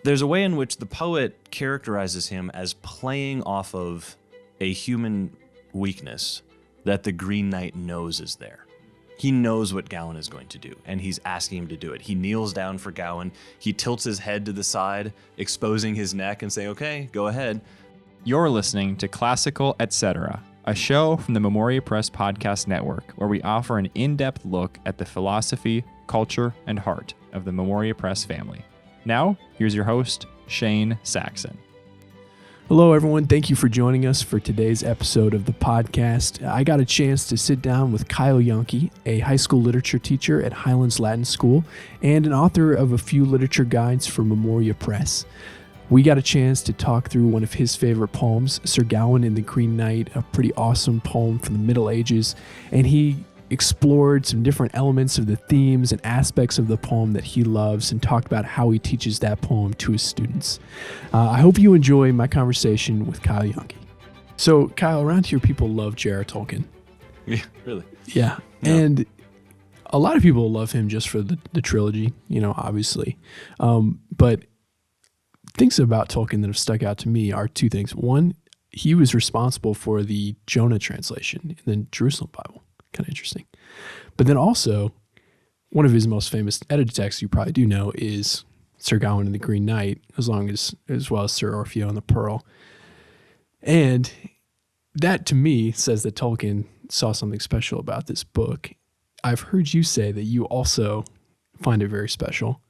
there's a way in which the poet characterizes him as playing off of a human weakness that the Green Knight knows is there. He knows what Gawain is going to do, and he's asking him to do it. He kneels down for Gawain. He tilts his head to the side, exposing his neck and saying, okay, go ahead. You're listening to Classical Etc., a show from the Memoria Press Podcast Network, where we offer an in-depth look at the philosophy, culture, and heart of the Memoria Press family. Now, here's your host, Shane Saxon. Hello, everyone. Thank you for joining us for today's episode of the podcast. I got a chance to sit down with Kyle Janke, a high school literature teacher at Highlands Latin School and an author of a few literature guides for Memoria Press. We got a chance to talk through one of his favorite poems, Sir Gawain and the Green Knight, a pretty awesome poem from the Middle Ages, and he explored some different elements of the themes and aspects of the poem that he loves and talked about how he teaches that poem to his students. I hope you enjoy my conversation with Kyle Janke. So, Kyle, around here, people love J.R.R. Tolkien. Yeah, really? Yeah. And a lot of people love him just for the trilogy, obviously. But things about Tolkien that have stuck out to me are two things. One, he was responsible for the Jonah translation in the Jerusalem Bible. Kind of interesting. But then also, one of his most famous edited texts you probably do know is Sir Gawain and the Green Knight, as well as Sir Orfeo and the Pearl. And that, to me, says that Tolkien saw something special about this book. I've heard you say that you also find it very special.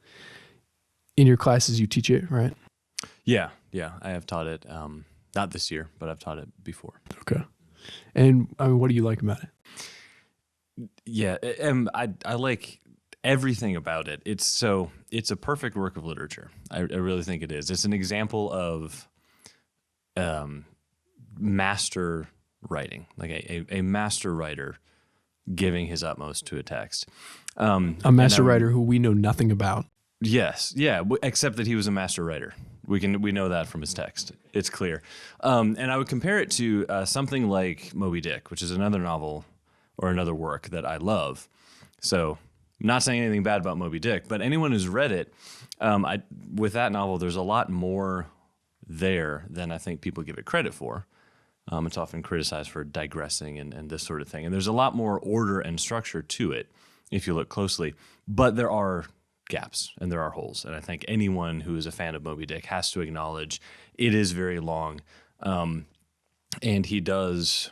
In your classes, you teach it, right? Yeah. I have taught it, not this year, but I've taught it before. Okay. And what do you like about it? Yeah, I like everything about it. It's a perfect work of literature. I really think it is. It's an example of master writing, like a master writer giving his utmost to a text. A master writer who we know nothing about. Yes, yeah, except that he was a master writer. We know that from his text. It's clear. And I would compare it to something like Moby Dick, which is another novel or another work that I love. So I'm not saying anything bad about Moby Dick, but anyone who's read it, with that novel, there's a lot more there than I think people give it credit for. It's often criticized for digressing and this sort of thing. And there's a lot more order and structure to it if you look closely. But there are gaps and there are holes. And I think anyone who is a fan of Moby Dick has to acknowledge it is very long. And he does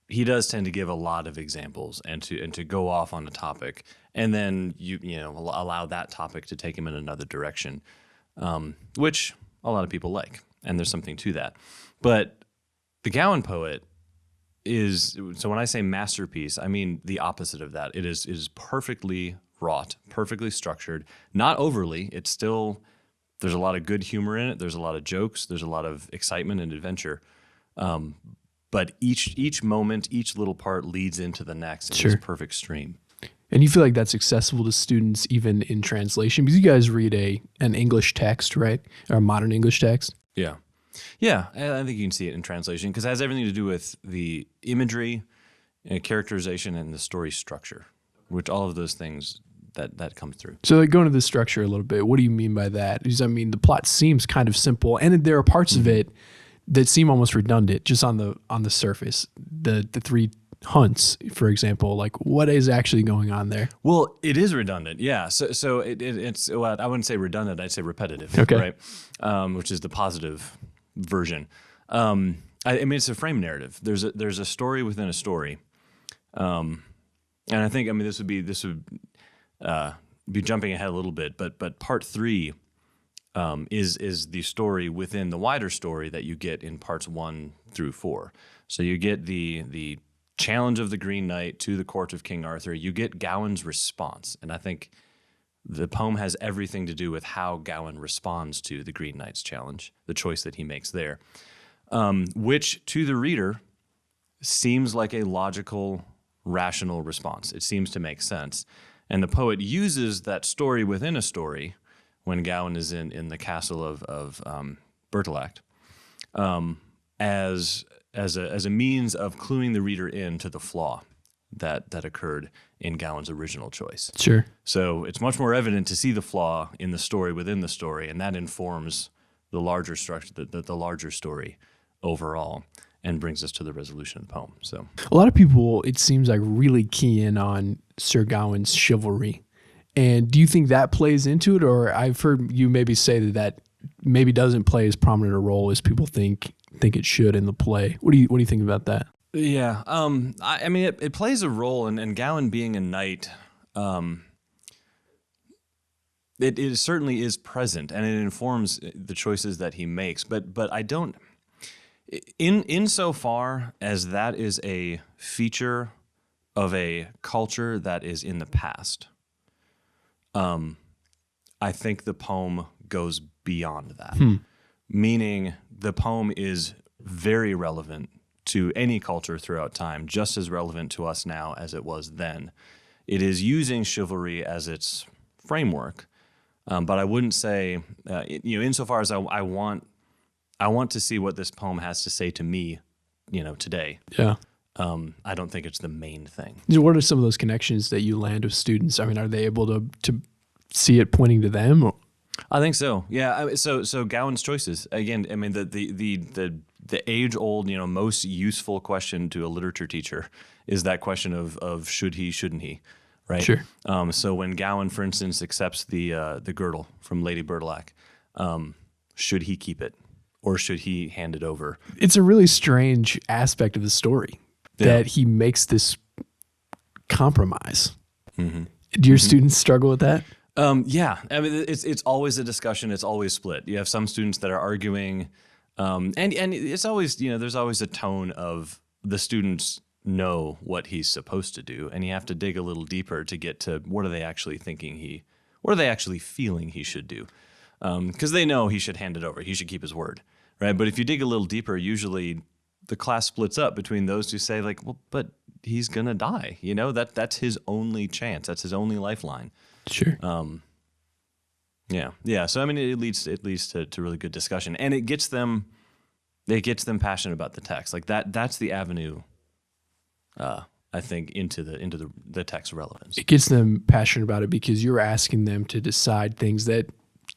tend to give a lot of examples and to go off on a topic, and then you allow that topic to take him in another direction, which a lot of people like, and there's something to that. But the Gawain poet is, so when I say masterpiece, I mean the opposite of that. It is perfectly wrought, perfectly structured, not overly. It's still, there's a lot of good humor in it. There's a lot of jokes. There's a lot of excitement and adventure. But each moment, each little part leads into the next in this perfect stream. And you feel like that's accessible to students even in translation? Because you guys read an English text, right? Or a modern English text? Yeah. I think you can see it in translation because it has everything to do with the imagery, characterization, and the story structure, which all of those things that come through. So like going to the structure a little bit, what do you mean by that? Because the plot seems kind of simple, and there are parts of it that seem almost redundant just on the surface. The three hunts, for example, like what is actually going on there? Well, it is redundant, yeah. So it's well, I wouldn't say redundant, I'd say repetitive, okay. Right? Which is the positive version. It's a frame narrative. There's a story within a story, and I think this would be jumping ahead a little bit, but part 3. Is the story within the wider story that you get in parts 1 through 4. So you get the challenge of the Green Knight to the court of King Arthur. You get Gawain's response, and I think the poem has everything to do with how Gawain responds to the Green Knight's challenge, the choice that he makes there, which to the reader seems like a logical, rational response. It seems to make sense, and the poet uses that story within a story when Gawain is in the castle of Bertilact, as a means of cluing the reader in to the flaw that occurred in Gawain's original choice. Sure. So it's much more evident to see the flaw in the story within the story, and that informs the larger structure, the larger story overall, and brings us to the resolution of the poem. So A lot of people, it seems like, really key in on Sir Gawain's chivalry. And do you think that plays into it? Or I've heard you maybe say that maybe doesn't play as prominent a role as people think it should in the play. What do you think about that? yeah, I mean, it plays a role, and Gawain being a knight, it certainly is present, and it informs the choices that he makes. But I don't, insofar as that is a feature of a culture that is in the past, I think the poem goes beyond that. Meaning the poem is very relevant to any culture throughout time, just as relevant to us now as it was then. It is using chivalry as its framework, but I wouldn't say, insofar as I want to see what this poem has to say to me, today. Yeah. I don't think it's the main thing. So what are some of those connections that you land with students? I mean, are they able to see it pointing to them? Or? I think so. Yeah. So Gawain's choices again. I mean, the age old, most useful question to a literature teacher is that question of should he, shouldn't he, right? Sure. So when Gawain, for instance, accepts the girdle from Lady Bertilac, should he keep it or should he hand it over? It's a really strange aspect of the story that he makes this compromise. Mm-hmm. Do your students struggle with that? Yeah, I mean, it's always a discussion. It's always split. You have some students that are arguing, and it's always, there's always a tone of the students know what he's supposed to do, and you have to dig a little deeper to get to what are they actually feeling he should do, because they know he should hand it over. He should keep his word, right? But if you dig a little deeper, usually the class splits up between those who say like, well, but he's gonna die. That's his only chance. That's his only lifeline. Sure. Yeah. So I mean, it leads to really good discussion, and it gets them passionate about the text. Like that's the avenue, I think, into the text relevance. It gets them passionate about it because you're asking them to decide things that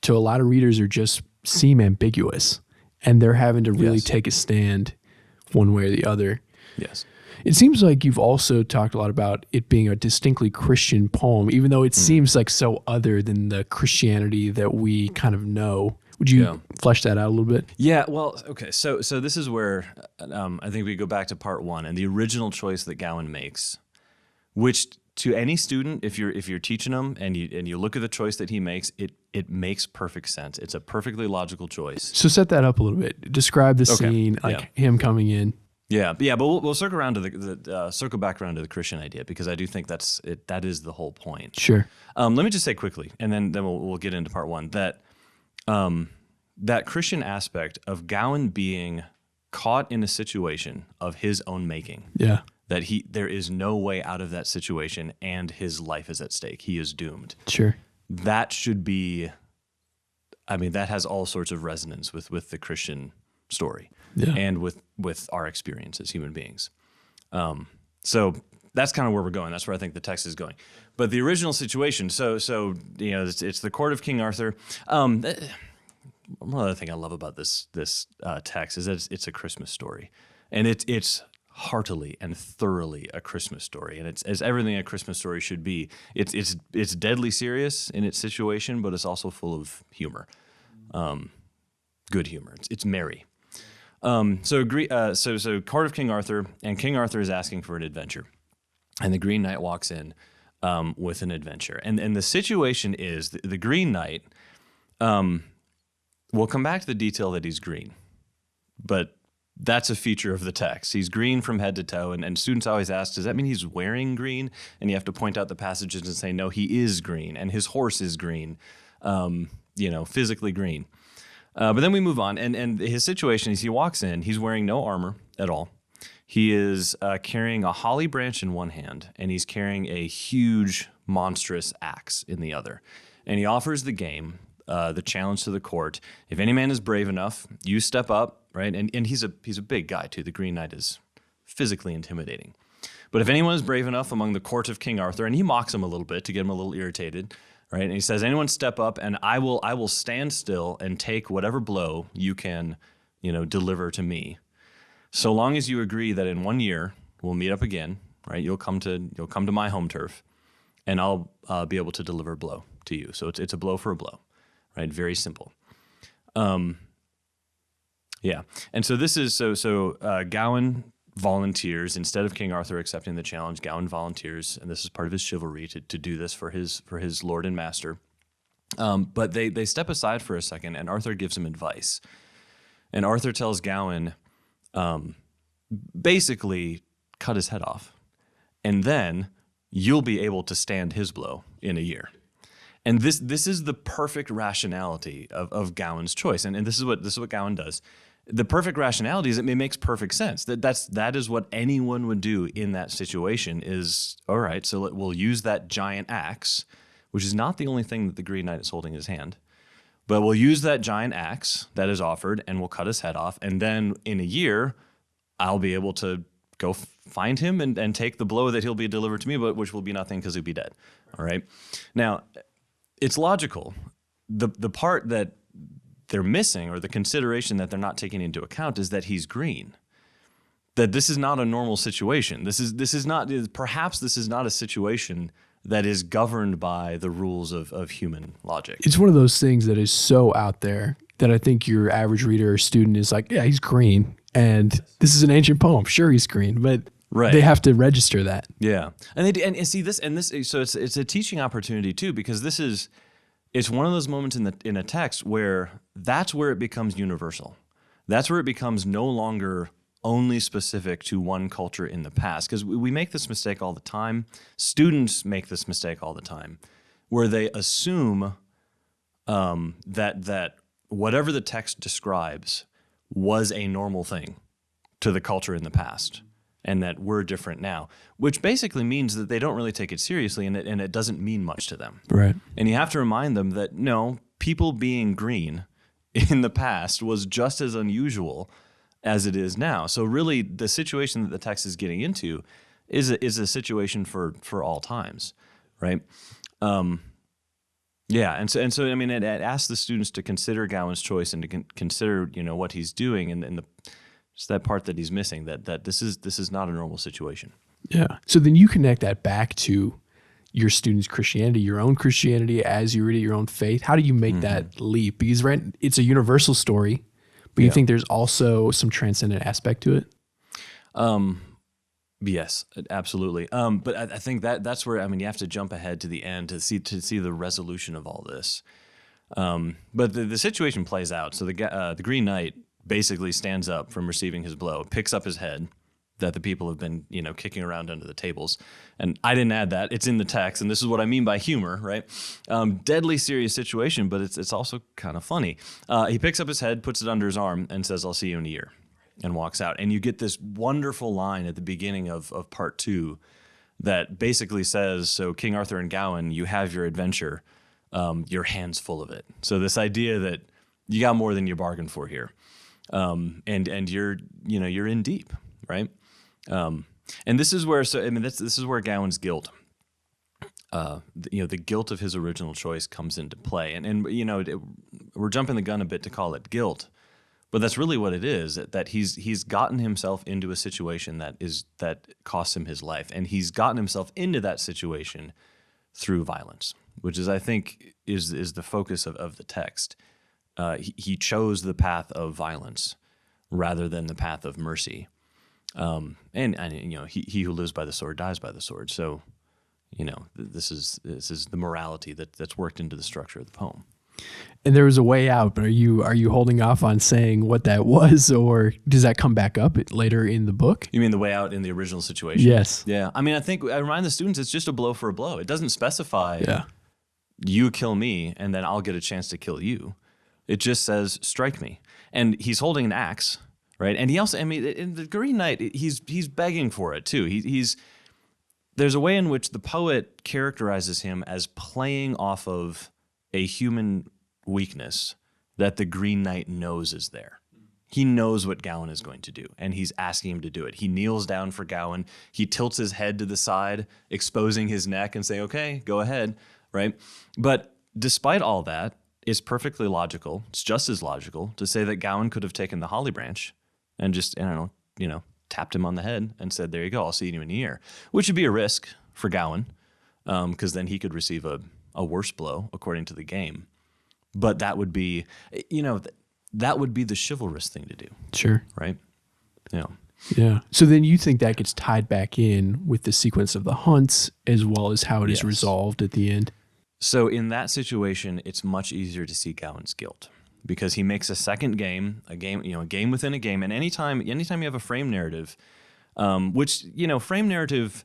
to a lot of readers are just seem ambiguous, and they're having to really take a stand one way or the other. Yes. It seems like you've also talked a lot about it being a distinctly Christian poem, even though it seems like so other than the Christianity that we kind of know. Would you flesh that out a little bit? Yeah, well, okay. So this is where I think we go back to part one and the original choice that Gawain makes, which to any student, if you're teaching them and you look at the choice that he makes, it makes perfect sense. It's a perfectly logical choice. So set that up a little bit. Describe the scene, him coming in. Yeah, but we'll circle around to circle back around to the Christian idea because I do think that is the whole point. Sure. Let me just say quickly, and then we'll get into part one that that Christian aspect of Gawain being caught in a situation of his own making. Yeah. That there is no way out of that situation, and his life is at stake. He is doomed. Sure. That should be. I mean, that has all sorts of resonance with the Christian story. Yeah. And with our experience as human beings. So that's kind of where we're going. That's where I think the text is going. But the original situation, so it's the court of King Arthur. One other thing I love about this text is that it's a Christmas story. And it's heartily and thoroughly a Christmas story. And it's everything a Christmas story should be. It's deadly serious in its situation, but it's also full of humor. Good humor. It's merry. So court of King Arthur, and King Arthur is asking for an adventure, and the Green Knight walks in with an adventure, and the situation is the Green Knight. We'll come back to the detail that he's green, but that's a feature of the text. He's green from head to toe, and students always ask, does that mean he's wearing green? And you have to point out the passages and say, no, he is green, and his horse is green, physically green. But then we move on, and his situation is he walks in, he's wearing no armor at all. He is carrying a holly branch in one hand, and he's carrying a huge, monstrous axe in the other. And he offers the game, the challenge to the court. If any man is brave enough, you step up, right? And he's a big guy, too. The Green Knight is physically intimidating. But if anyone is brave enough among the court of King Arthur, and he mocks him a little bit to get him a little irritated, right? And he says, anyone step up and I will stand still and take whatever blow you can, deliver to me. So long as you agree that in 1 year we'll meet up again, right? You'll come to my home turf, and I'll be able to deliver a blow to you. So it's a blow for a blow, right? Very simple. Yeah. And so this is Gawain volunteers instead of King Arthur accepting the challenge. Gawain volunteers, and this is part of his chivalry to do this for his lord and master. But they step aside for a second, and Arthur gives him advice. And Arthur tells Gawain, basically, cut his head off, and then you'll be able to stand his blow in a year. And this is the perfect rationality of Gawain's choice, and this is what Gawain does. The perfect rationality is it makes perfect sense. That is what anyone would do in that situation. Is all right. So we'll use that giant axe, which is not the only thing that the Green Knight is holding in his hand, but we'll use that giant axe that is offered, and we'll cut his head off. And then in a year, I'll be able to go find him and take the blow that he'll be delivered to me, but which will be nothing because he'll be dead. All right. Now, it's logical. The part that they're missing, or the consideration that they're not taking into account, is that he's green. That this is not a normal situation. This is not a situation that is governed by the rules of human logic. It's one of those things that is so out there that I think your average reader or student is like, yeah, he's green. And this is an ancient poem. Sure, he's green, but right. They have to register that. Yeah. And see this, so it's a teaching opportunity too, because it's one of those moments in a text where that's where it becomes universal. That's where it becomes no longer only specific to one culture in the past. Because we make this mistake all the time. Students make this mistake all the time, where they assume that whatever the text describes was a normal thing to the culture in the past, and that we're different now, which basically means that they don't really take it seriously, and it doesn't mean much to them. Right. And you have to remind them that, no, people being green in the past was just as unusual as it is now. So really, the situation that the text is getting into is a situation for all times, right? Yeah, and so I mean, it asks the students to consider Gawain's choice and to consider what he's doing, and just that part that he's missing, that this is not a normal situation. Yeah. So then you connect that back to your students' Christianity, your own Christianity, as you read it, your own faith. How do you make that leap? Because it's a universal story, but you think there's also some transcendent aspect to it? Yes, absolutely. But I think that's where, I mean, you have to jump ahead to the end to see the resolution of all this. But the situation plays out. So the Green Knight basically stands up from receiving his blow, picks up his head that the people have been, kicking around under the tables. And I didn't add that. It's in the text, and this is what I mean by humor, right? Deadly serious situation, but it's also kind of funny. He picks up his head, puts it under his arm, and says, "I'll see you in a year," and walks out. And you get this wonderful line at the beginning of part 2 that basically says, so King Arthur and Gawain, you have your adventure, your hands full of it. So this idea that you got more than you bargained for here. And you're in deep, right? And this is where, this is where Gawain's guilt, the guilt of his original choice comes into play. And we're jumping the gun a bit to call it guilt, but that's really what it is, that he's gotten himself into a situation that costs him his life. And he's gotten himself into that situation through violence, which is, I think, is the focus of the text. He chose the path of violence rather than the path of mercy. And he who lives by the sword dies by the sword. So, this is the morality that's worked into the structure of the poem. And there was a way out, but are you holding off on saying what that was, or does that come back up later in the book? You mean the way out in the original situation? Yes. Yeah. I mean, I think I remind the students it's just a blow for a blow. It doesn't specify you kill me and then I'll get a chance to kill you. It just says strike me. And he's holding an axe, right? And he also, in the Green Knight, he's begging for it too. There's a way in which the poet characterizes him as playing off of a human weakness that the Green Knight knows is there. He knows what Gawain is going to do, and he's asking him to do it. He kneels down for Gawain. He tilts his head to the side, exposing his neck and saying, okay, go ahead, right? But despite all that, it's perfectly logical. It's just as logical to say that Gawain could have taken the holly branch and just, I don't know, tapped him on the head and said, there you go, I'll see you in a year, which would be a risk for Gawain, because then he could receive a worse blow according to the game. But that would be, that would be the chivalrous thing to do. Sure. Right? Yeah. So then you think that gets tied back in with the sequence of the hunts as well as how it is resolved at the end? So in that situation, it's much easier to see Gawain's guilt because he makes a second game, a game within a game. And anytime you have a frame narrative, which, frame narrative,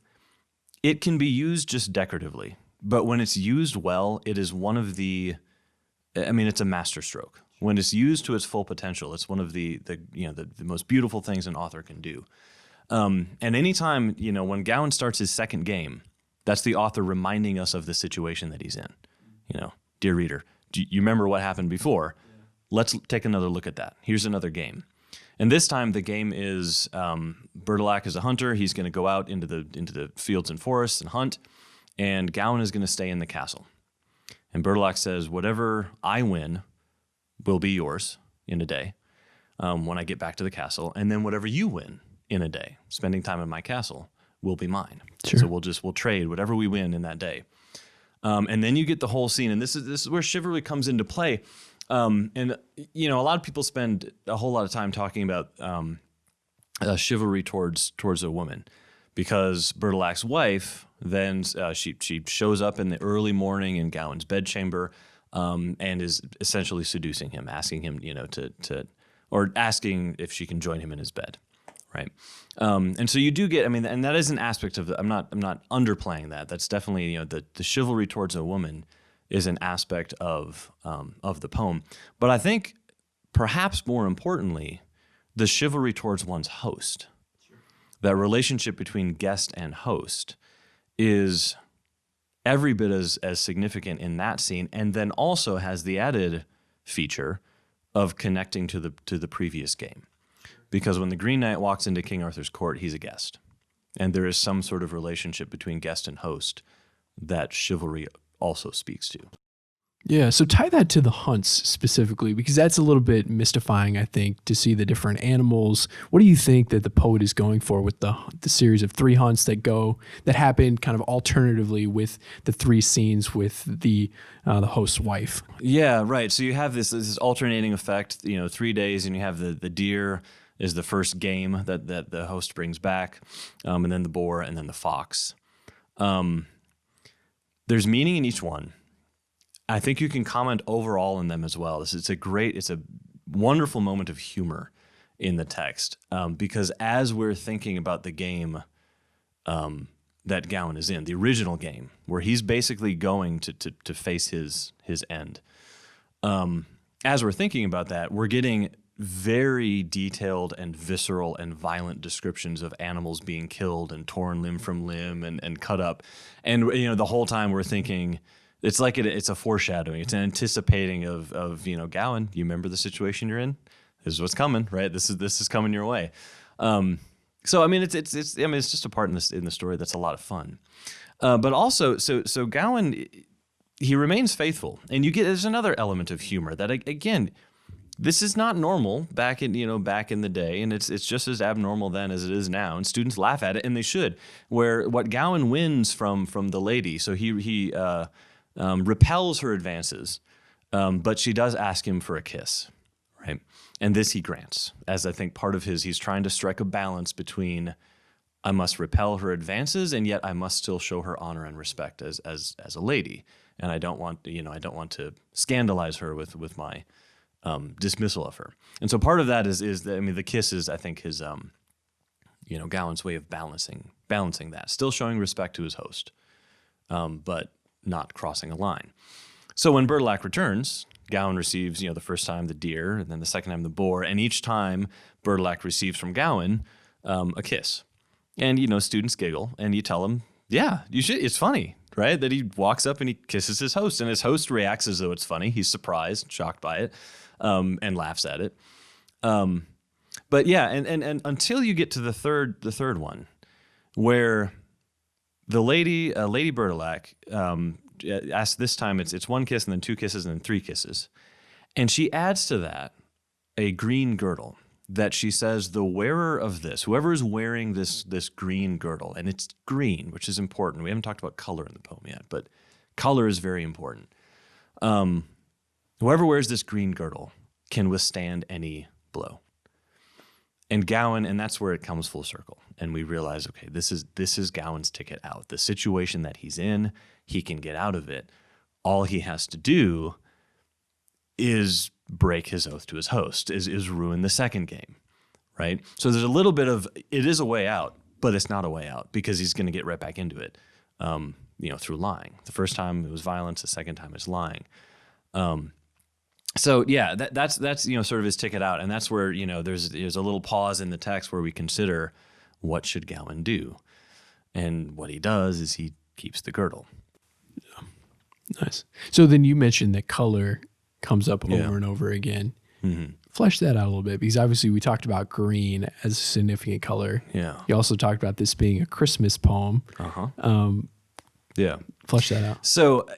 it can be used just decoratively. But when it's used well, it is one of the, it's a masterstroke. When it's used to its full potential, it's one of the most beautiful things an author can do. And anytime, when Gawain starts his second game, that's the author reminding us of the situation that he's in. Dear reader, do you remember what happened before? Yeah. Let's take another look at that. Here's another game. And this time the game is Bertilac is a hunter. He's going to go out into the fields and forests and hunt. And Gawain is going to stay in the castle. And Bertilac says, whatever I win will be yours in a day when I get back to the castle. And then whatever you win in a day, spending time in my castle, will be mine. Sure. So we'll trade whatever we win in that day. And then you get the whole scene. And this is where chivalry comes into play. A lot of people spend a whole lot of time talking about chivalry towards a woman, because Bertilac's wife then she shows up in the early morning in Gawain's bedchamber and is essentially seducing him, asking him or asking if she can join him in his bed. Right. And so you do get, and that is an aspect of I'm not underplaying that. That's definitely, the chivalry towards a woman is an aspect of the poem. But I think perhaps more importantly, the chivalry towards one's host, that relationship between guest and host is every bit as significant in that scene. And then also has the added feature of connecting to the previous game. Because when the Green Knight walks into King Arthur's court, he's a guest. And there is some sort of relationship between guest and host that chivalry also speaks to. Yeah, so tie that to the hunts specifically, because that's a little bit mystifying, I think, to see the different animals. What do you think that the poet is going for with the series of 3 hunts that happen kind of alternatively with the 3 scenes with the host's wife? Yeah, right. So you have this alternating effect, 3 days, and you have the deer is the first game that the host brings back, and then the boar, and then the fox. There's meaning in each one. I think you can comment overall in them as well. It's a wonderful moment of humor in the text, because as we're thinking about the game that Gawain is in, the original game, where he's basically going to face his end, as we're thinking about that, we're getting very detailed and visceral and violent descriptions of animals being killed and torn limb from limb and cut up. And the whole time we're thinking, it's like it's a foreshadowing. It's an anticipating of Gawain, you remember the situation you're in? This is what's coming, right? This is coming your way. So it's just a part in the story that's a lot of fun. But also, so Gawain, he remains faithful, and there's another element of humor that again, this is not normal back in the day, and it's just as abnormal then as it is now. And students laugh at it, and they should. Where what Gawain wins from the lady, so he repels her advances, but she does ask him for a kiss, right? And this he grants, as I think part of he's trying to strike a balance between I must repel her advances, and yet I must still show her honor and respect as a lady, and I don't want to scandalize her with my dismissal of her. And so part of that is the kiss is, I think, his Gawain's way of balancing that, still showing respect to his host, but not crossing a line. So when Bertilac returns, Gawain receives, the first time the deer, and then the second time the boar, and each time Bertilac receives from Gawain a kiss. And students giggle, and you tell them, yeah, you should. It's funny, right? That he walks up and he kisses his host, and his host reacts as though it's funny. He's surprised, shocked by it, and laughs at it. But yeah, and until you get to the third one, where the Lady Bertilac asks, this time it's one kiss and then two kisses and then three kisses, and she adds to that a green girdle that she says the wearer of this, whoever is wearing this green girdle, and it's green, which is important. We haven't talked about color in the poem yet, but color is very important. Whoever wears this green girdle can withstand any blow. And Gawain, and that's where it comes full circle. And we realize, okay, this is Gawain's ticket out. The situation that he's in, he can get out of it. All he has to do is break his oath to his host, is ruin the second game, right? So there's a little bit of, it is a way out, but it's not a way out because he's going to get right back into it, through lying. The first time it was violence, the second time it's lying. So yeah, that's sort of his ticket out, and that's where there's a little pause in the text where we consider what should Gawain do, and what he does is he keeps the girdle. Yeah. Nice. So then you mentioned that color comes up over and over again. Mm-hmm. Flesh that out a little bit, because obviously we talked about green as a significant color. Yeah. You also talked about this being a Christmas poem. Yeah. Flesh that out. So.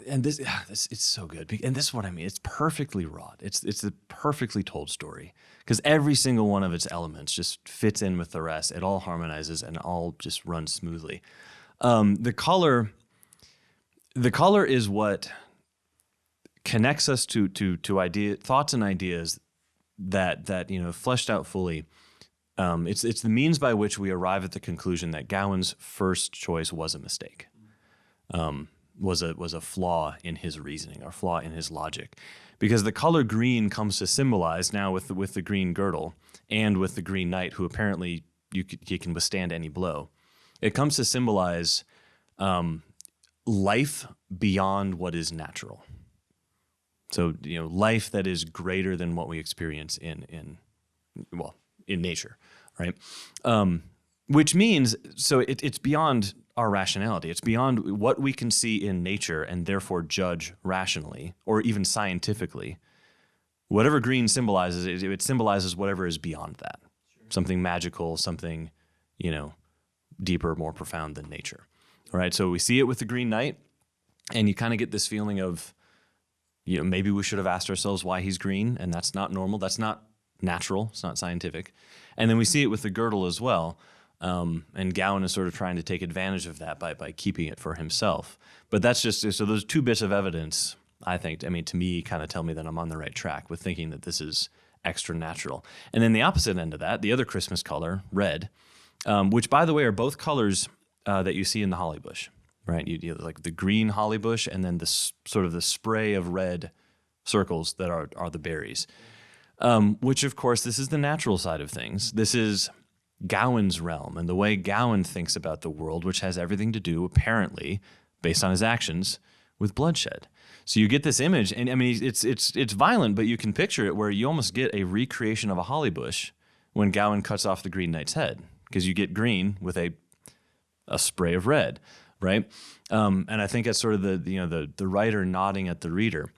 And this it's so good, and this is what I mean. It's perfectly wrought. It's a perfectly told story because every single one of its elements just fits in with the rest. It all harmonizes and all just runs smoothly. The color is what connects us to thoughts and ideas that fleshed out fully. It's the means by which we arrive at the conclusion that Gawain's first choice was a mistake. Was a flaw in his reasoning, or flaw in his logic, because the color green comes to symbolize now with the green girdle and with the Green Knight, who apparently he can withstand any blow. It comes to symbolize life beyond what is natural. So life that is greater than what we experience in nature, right? Which means it's beyond our rationality. It's beyond what we can see in nature and therefore judge rationally or even scientifically. Whatever green symbolizes, it symbolizes whatever is beyond that. Sure. Something magical, something, deeper, more profound than nature. All right, so we see it with the Green Knight, and you kind of get this feeling of, maybe we should have asked ourselves why he's green, and that's not normal. That's not natural. It's not scientific. And then we see it with the girdle as well. And Gawain is sort of trying to take advantage of that by keeping it for himself. But that's just, so those two bits of evidence, I think, to me, kind of tell me that I'm on the right track with thinking that this is extra natural. And then the opposite end of that, the other Christmas color, red, which, by the way, are both colors that you see in the holly bush, right? You like the green holly bush and then the sort of the spray of red circles that are the berries, which, of course, this is the natural side of things. This is Gawain's realm and the way Gawain thinks about the world, which has everything to do, apparently, based on his actions, with bloodshed. So you get this image, and it's violent, but you can picture it where you almost get a recreation of a holly bush when Gawain cuts off the Green Knight's head, because you get green with a spray of red, right? And I think that's sort of the writer nodding at the reader.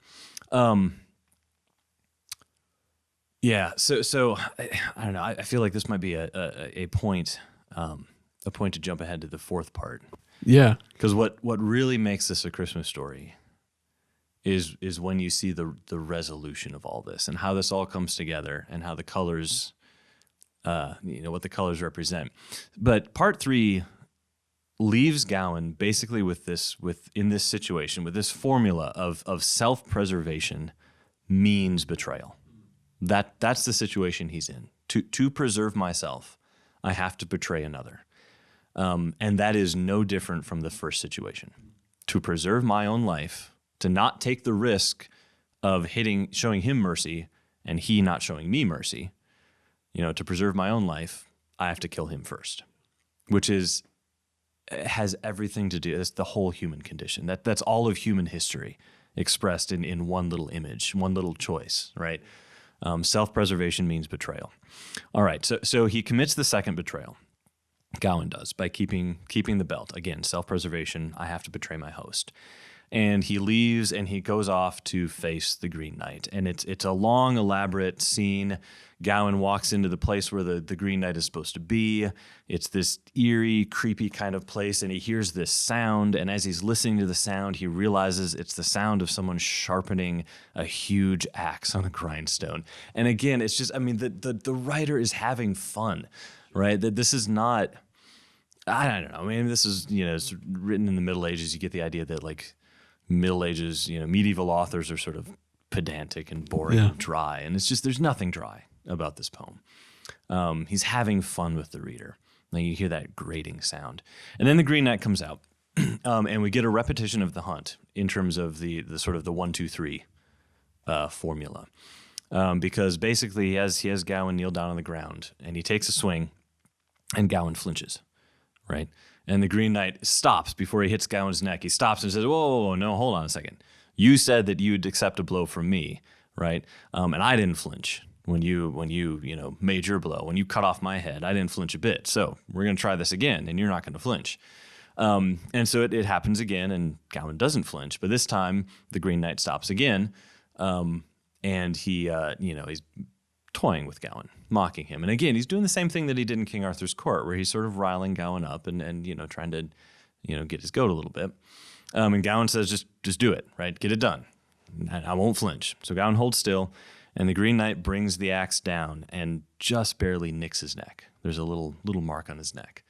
Yeah, so I don't know. I feel like this might be a point to jump ahead to the fourth part. Yeah, because what really makes this a Christmas story is when you see the resolution of all this and how this all comes together and how the colors, what the colors represent. But part 3 leaves Gawain basically in this situation with this formula of self-preservation means betrayal. That's the situation he's in. To preserve myself, I have to betray another. And that is no different from the first situation. To preserve my own life, to not take the risk of showing him mercy and he not showing me mercy, to preserve my own life, I have to kill him first, which has everything to do, that's the whole human condition. That's all of human history expressed in one little image, one little choice, right? Self-preservation means betrayal. All right, so he commits the second betrayal. Gawain does by keeping the belt. Again, self-preservation. I have to betray my host. and he leaves and he goes off to face the Green Knight. And it's a long, elaborate scene. Gawain walks into the place where the Green Knight is supposed to be. It's this eerie, creepy kind of place, and he hears this sound. And as he's listening to the sound, he realizes it's the sound of someone sharpening a huge axe on a grindstone. And again, it's just, I mean, the writer is having fun, right? That this is not, I don't know. I mean, this is, it's written in the Middle Ages. You get the idea that like Middle Ages, medieval authors are sort of pedantic and boring and dry. And it's just, there's nothing dry about this poem. He's having fun with the reader. Like you hear that grating sound. And then the Green Knight comes out, and we get a repetition of the hunt in terms of the sort of the 1, 2, 3 formula. Because basically he has Gawain kneel down on the ground, and he takes a swing, and Gawain flinches, right? And the Green Knight stops before he hits Gawain's neck. He stops and says, whoa, no, hold on a second. You said that you'd accept a blow from me, right? And I didn't flinch. When you made your blow, when you cut off my head, I didn't flinch a bit. So we're going to try this again, and you're not going to flinch. And so it happens again, and Gawain doesn't flinch. But this time, the Green Knight stops again, and he, he's toying with Gawain, mocking him. And again, he's doing the same thing that he did in King Arthur's court, where he's sort of riling Gawain up and trying to, get his goat a little bit. And Gawain says, just do it, right? Get it done. I won't flinch. So Gawain holds still. And the Green Knight brings the axe down and just barely nicks his neck. There's a little mark on his neck,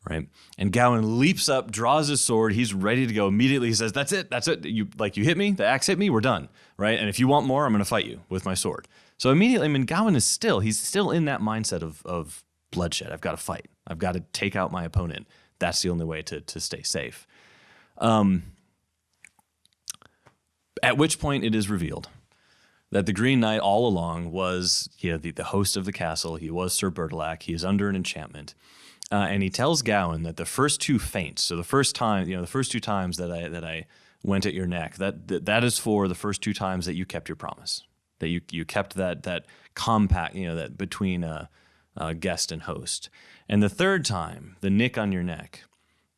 right? And Gawain leaps up, draws his sword. He's ready to go. Immediately he says, that's it. You hit me, the axe hit me, we're done, right? And if you want more, I'm going to fight you with my sword. So immediately, Gawain he's still in that mindset of bloodshed. I've got to fight. I've got to take out my opponent. That's the only way to stay safe. At which point it is revealed that the Green Knight all along was the host of the castle. He was Sir Bertilac. He is under an enchantment. And he tells Gawain that the first two feints, so the first two times that I went at your neck, that is for the first two times that you kept your promise, that you kept that compact, that between guest and host. And the third time, the nick on your neck,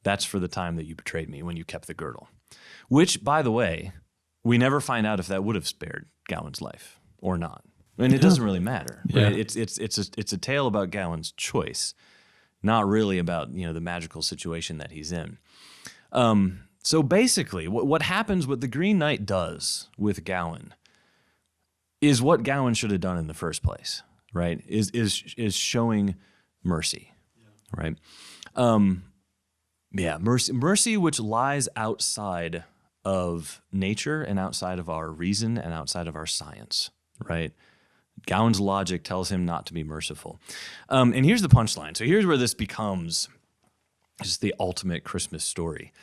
that's for the time that you betrayed me when you kept the girdle. Which, by the way, we never find out if that would have spared Gawain's life or not. And it doesn't really matter. Right? It's a tale about Gawain's choice, not really about the magical situation that he's in. So basically, what happens, what the Green Knight does with Gawain, is what Gawain should have done in the first place. Right? Is showing mercy. Right? Mercy which lies outside of nature and outside of our reason and outside of our science, right? Gawain's logic tells him not to be merciful. And here's the punchline. So here's where this becomes just the ultimate Christmas story.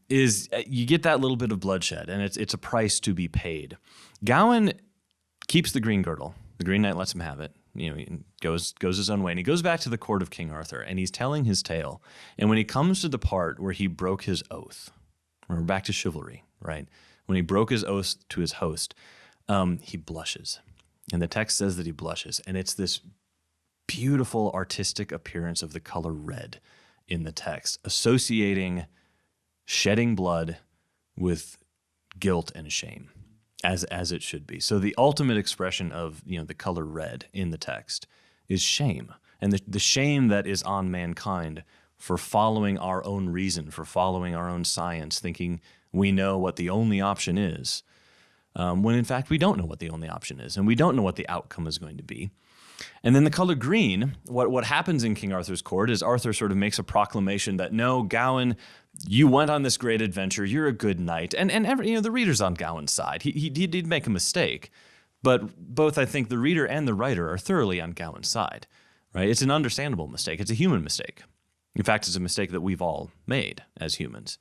Is you get that little bit of bloodshed, and it's a price to be paid. Gawain keeps the green girdle. The Green Knight lets him have it. He goes his own way, and he goes back to the court of King Arthur, and he's telling his tale. And when he comes to the part where he broke his oath, we're back to chivalry, right? When he broke his oath to his host, he blushes. And the text says that he blushes. And it's this beautiful artistic appearance of the color red in the text, associating shedding blood with guilt and shame, as it should be. So the ultimate expression of the color red in the text is shame. And the shame that is on mankind for following our own reason, for following our own science, thinking we know what the only option is, when in fact we don't know what the only option is, and we don't know what the outcome is going to be. And then the color green, what happens in King Arthur's court is Arthur sort of makes a proclamation that, no, Gawain, you went on this great adventure, you're a good knight, and the reader's on Gawain's side. He did make a mistake, but both, I think, the reader and the writer are thoroughly on Gawain's side, right? It's an understandable mistake. It's a human mistake. In fact, it's a mistake that we've all made as humans.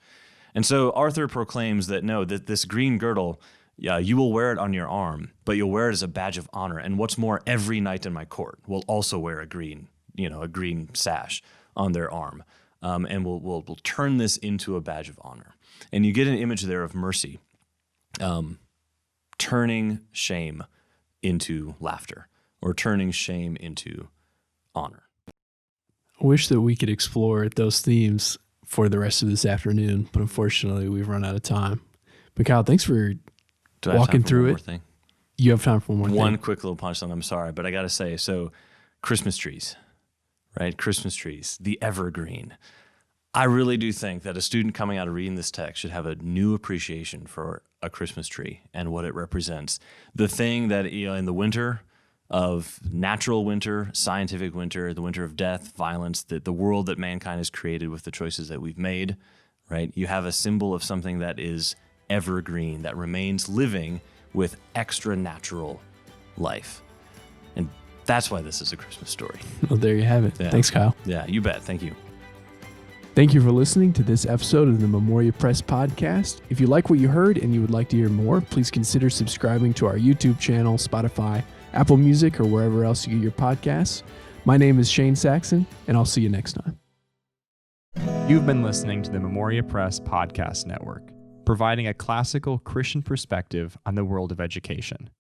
And so Arthur proclaims that, no, that this green girdle, you will wear it on your arm, but you'll wear it as a badge of honor. And what's more, every knight in my court will also wear a green sash on their arm. And we'll turn this into a badge of honor. And you get an image there of mercy, turning shame into laughter, or turning shame into honor. I wish that we could explore those themes for the rest of this afternoon, but unfortunately we've run out of time. But Kyle, thanks for Do I have walking time for through one it. more thing? You have time for One thing. quick little punchline. I'm sorry, but I got to say, so Christmas trees, right? Christmas trees, the evergreen. I really do think that a student coming out of reading this text should have a new appreciation for a Christmas tree and what it represents. The thing that, in the winter of natural winter, scientific winter, the winter of death, violence, the world that mankind has created with the choices that we've made, right? You have a symbol of something that is evergreen, that remains living with extra natural life. And that's why this is a Christmas story. Well, there you have it. Yeah. Thanks, Kyle. Yeah, you bet. Thank you. Thank you for listening to this episode of the Memoria Press Podcast. If you like what you heard and you would like to hear more, please consider subscribing to our YouTube channel, Spotify, Apple Music, or wherever else you get your podcasts. My name is Shane Saxon, and I'll see you next time. You've been listening to the Memoria Press Podcast Network, providing a classical Christian perspective on the world of education.